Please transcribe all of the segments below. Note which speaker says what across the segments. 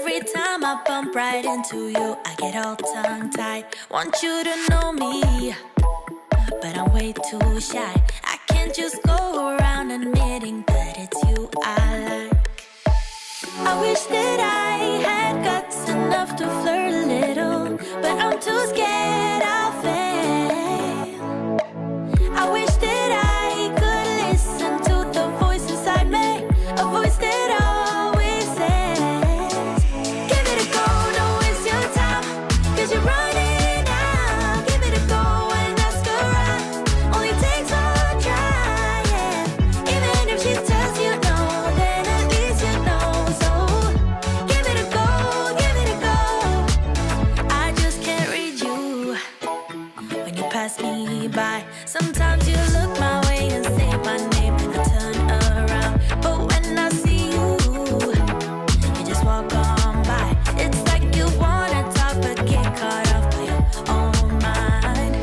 Speaker 1: Every time I bump right into you, I get all tongue-tied. Want you to know me, but I'm way too shy. I can't just go around admitting that it's you I like. I wish that I had guts enough to flirt a little, but I'm too scared I'll fail. I wish that I could listen to the voice inside me, a voice that always says, give it a go, don't waste your time, 'cause you're running out. Give it a go and ask around, only takes one try, yeah. Even if she tells you no, then at least you know. So give it a go, give it a go. I just can't read you when you pass me by. Sometimes you look my way and say my name and I turn around, but when I see you, you just walk on by. It's like you wanna talk but get caught off by your own mind.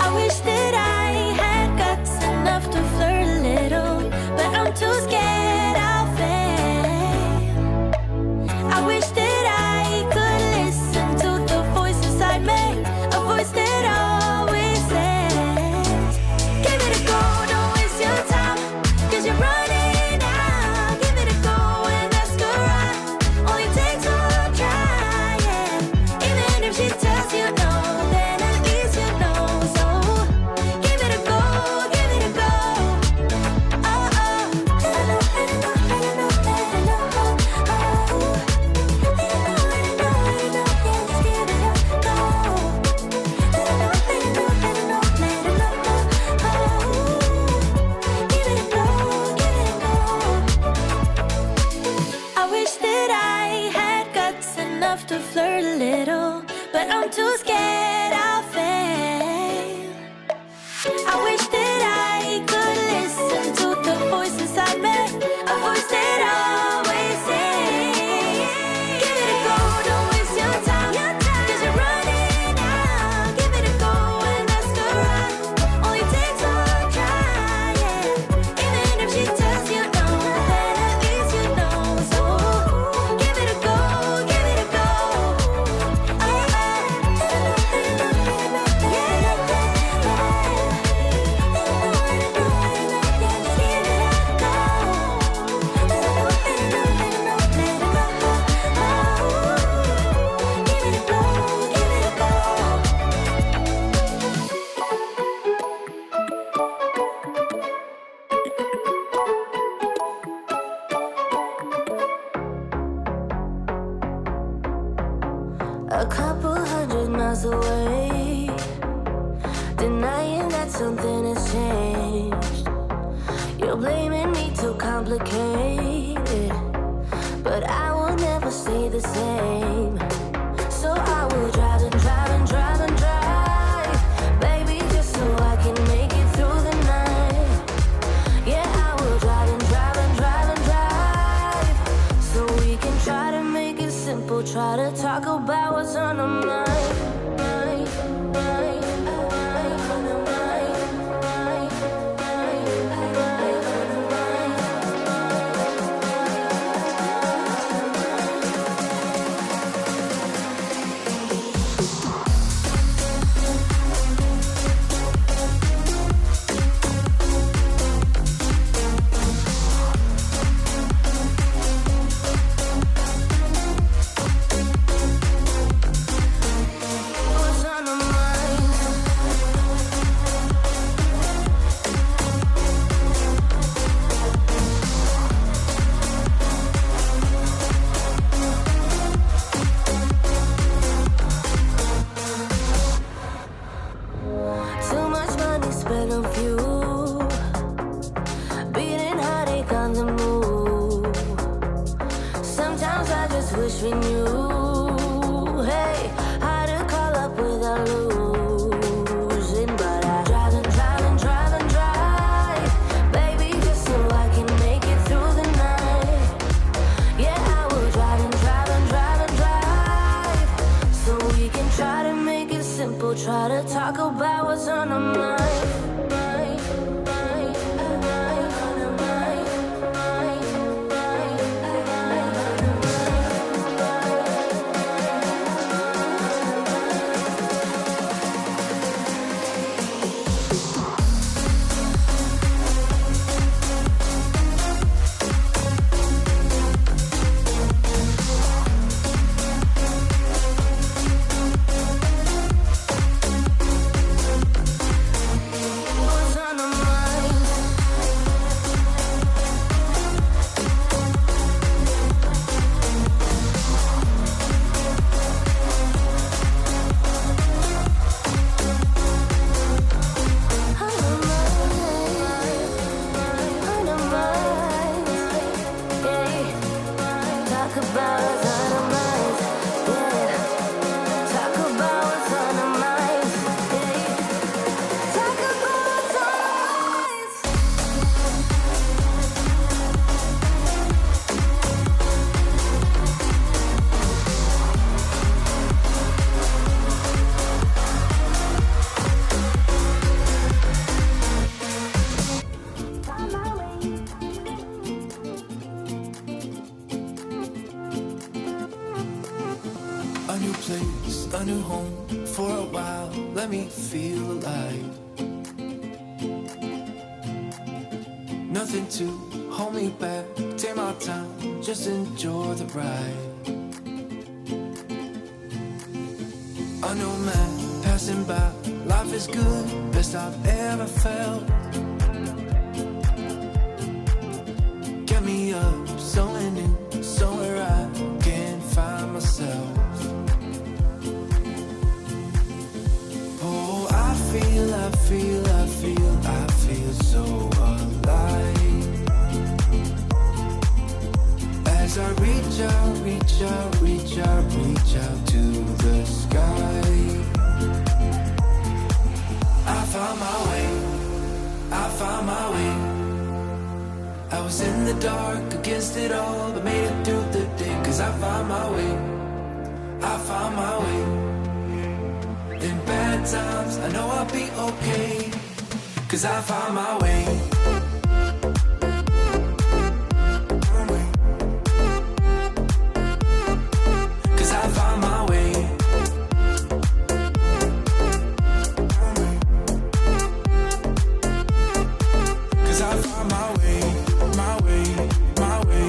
Speaker 1: I wish that I had guts enough to flirt a little, but I'm too scared I'll fail. I wish that I could listen to the voice inside me, a voice that always says, give it a go, don't waste your time, 'cause you're running out. Give it a go and ask around, only takes one try, yeah. Even if she tells you no, then at least you know. So give it a go, give it a go. Oh, oh. I wish that I had guts enough to flirt a little, but I'm too scared I'll fail. I wish that I could listen to the voice inside me, a voice that always says, give it a go, don't waste your time, 'cause you're running out. Give it a go and ask around, only takes one try, yeah. Even if she tells you no, then at least you know. So give it a go, give it a go. Oh, oh.
Speaker 2: A couple hundred miles away, denying that something has changed. You're blaming me too complicated, but I will never stay the same. So I will drive and drive and drive and drive, baby, just so I can make it through the night. Yeah, I will drive and drive and drive and drive, so we can try to make it simple. Try to talk about what's on our mind. wish we knew, hey, how to call up without losing. But I drive and drive and drive and drive, baby, just so I can make it through the night. Yeah, I will drive and drive and drive and drive, so we can try to make it simple. Try to talk about what's on our mind.
Speaker 3: new place, a new home. For a while, let me feel alive. Nothing to hold me back. Take my time, just enjoy the ride. A new man passing by. Life is good, best I've ever felt. Get me up, somewhere new, somewhere I can find myself. Oh, I feel so alive. As I reach out to the sky. I found my way. I was in the dark against it all, but made it through the day. Cause I found my way. In bad times, I know I'll be okay. Cause I found my way. Cause I found my way. Cause I found my way, my way, my way,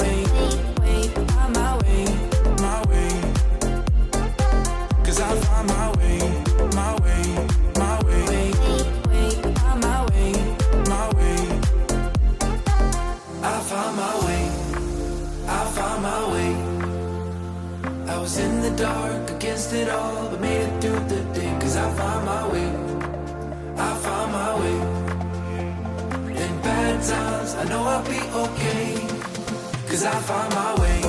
Speaker 3: my way, my way. Cause I found my way, my way, my way, my way, my way. I found my way, I found my way. I was in the dark against it all, but made it through the day. Cause I found my way, I found my way. In bad times, I know I'll be okay. Cause I found my way.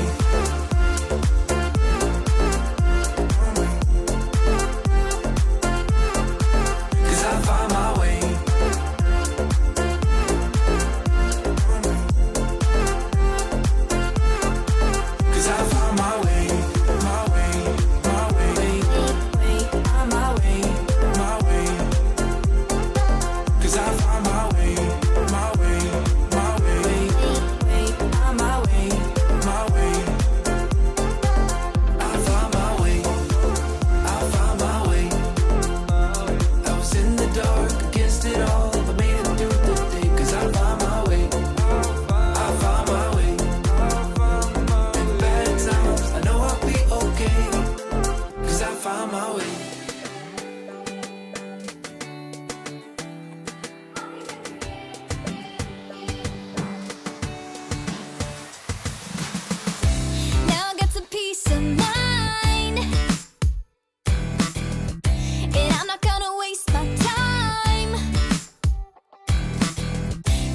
Speaker 3: Cause I found my way. Cause I found my way, my way, my way, my way, my way. Cause I found my way, my way, my way, my way, my way. I found my way, I found my way. I was in the dark against it all, but made it through the day. Cause I found my way, I found my way. In bad times, I know I'll be okay. Cause I found my way.
Speaker 2: Now I got some peace of mind, and I'm not gonna waste my time.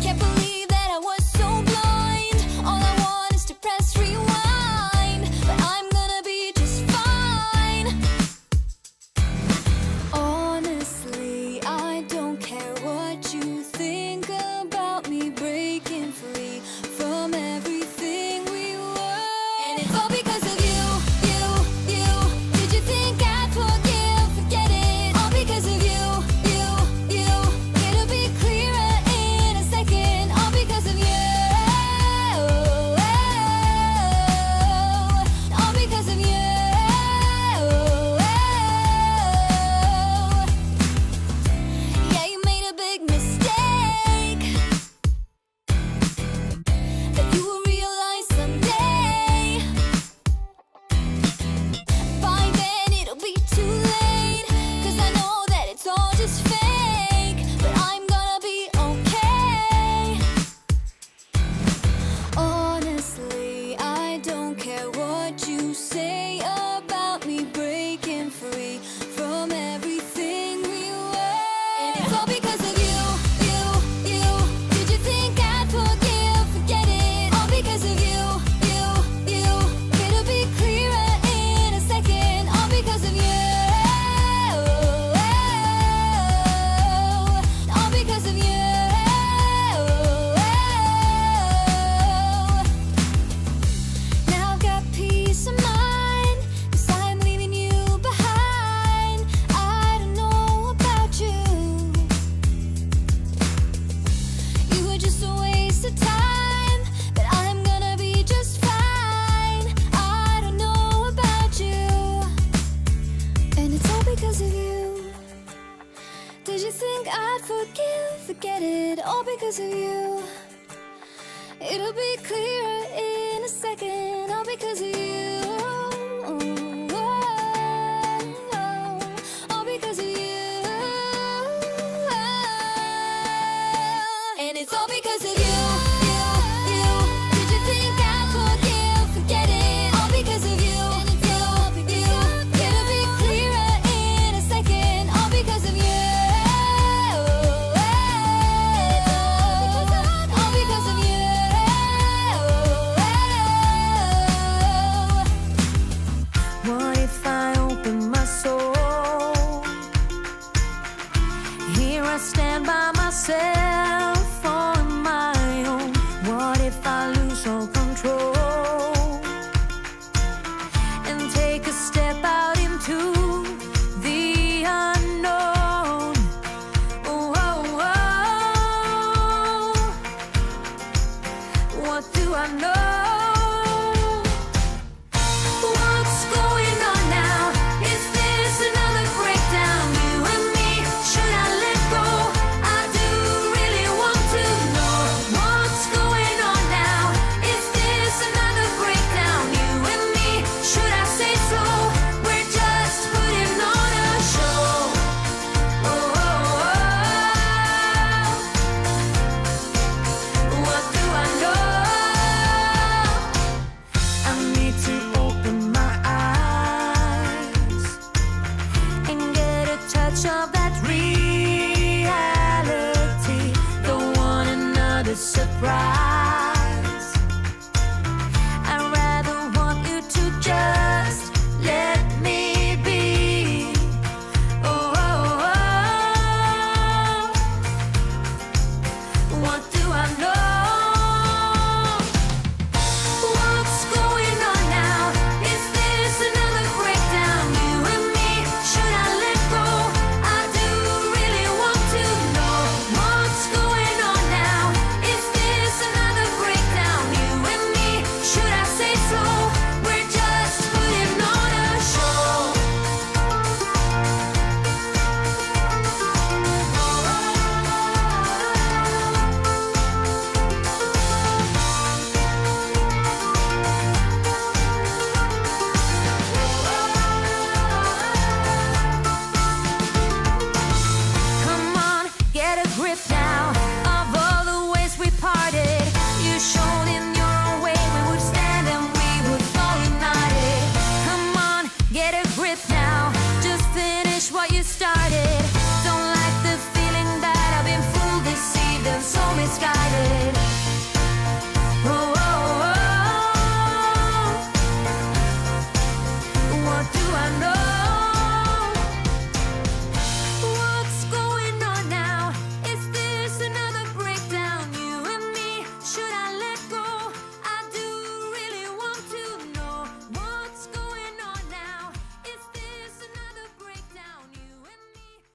Speaker 2: Can't believe that I was so blind. All I want is to press rewind, but I'm gonna be just fine. forget it, all because of you. It'll be clearer in a second, all because of you. All because of you. And it's all because of you. Did you think I'd forgive? Forget it, all because of you. It'll be clearer in a second, all because of you. All because of you. What if I open my soul? Here I stand by myself on my own. What if I lose all control and take a step out into the unknown? Oh, oh, oh. What do I know? What's going on now? Is this another breakdown? You and me, should I let go? I do really want to know what's going on now. Is this another breakdown? You and me, should I say so? We're just putting on a show. Oh, oh, oh. What do I know? I need to open my eyes and get a touch of that reality. Don't want another surprise. I'd rather want you to just let me be. Oh, oh, oh. What do I know? What's going on now? Is this another breakdown? You and me, should I let go? I do really want to know what's going on now. Is this another breakdown? You and me, should I say so? We're just putting on a show. Come on, get a grip now of all the ways we parted. You showed in your own way we would stand and we would fall united. Come on, get a grip now. Just finish what you started. Don't like the feeling that I've been fooled, deceived, and so misguided. Oh, oh, oh. What do I know?